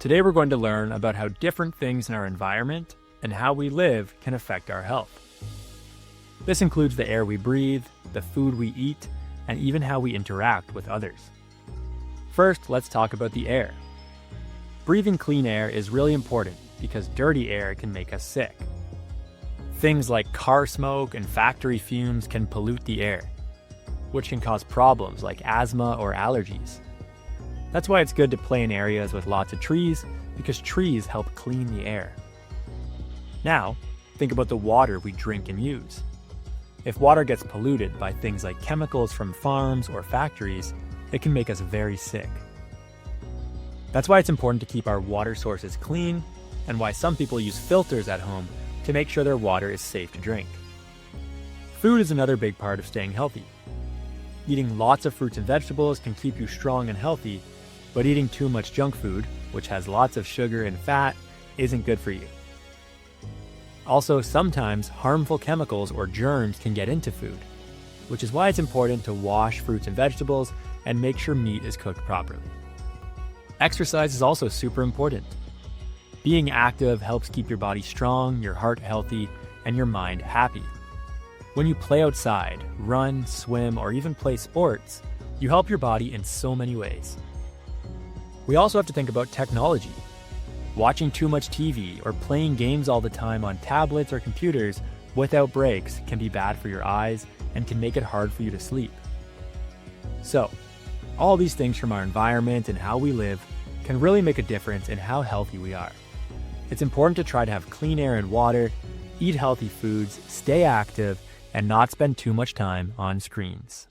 Today we're going to learn about how different things in our environment and how we live can affect our health. This includes the air we breathe, the food we eat, and even how we interact with others. First, let's talk about the air. Breathing clean air is really important because dirty air can make us sick. Things like car smoke and factory fumes can pollute the air, which can cause problems like asthma or allergies. That's why it's good to play in areas with lots of trees, because trees help clean the air. Now, think about the water we drink and use. If water gets polluted by things like chemicals from farms or factories, it can make us very sick. That's why it's important to keep our water sources clean, and why some people use filters at home to make sure their water is safe to drink. Food is another big part of staying healthy. Eating lots of fruits and vegetables can keep you strong and healthy, but eating too much junk food, which has lots of sugar and fat, isn't good for you. Also, sometimes harmful chemicals or germs can get into food, which is why it's important to wash fruits and vegetables and make sure meat is cooked properly. Exercise is also super important. Being active helps keep your body strong, your heart healthy, and your mind happy. When you play outside, run, swim, or even play sports, you help your body in so many ways. We also have to think about technology. Watching too much TV or playing games all the time on tablets or computers without breaks can be bad for your eyes and can make it hard for you to sleep. So, all these things from our environment and how we live can really make a difference in how healthy we are. It's important to try to have clean air and water, eat healthy foods, stay active, and not spend too much time on screens.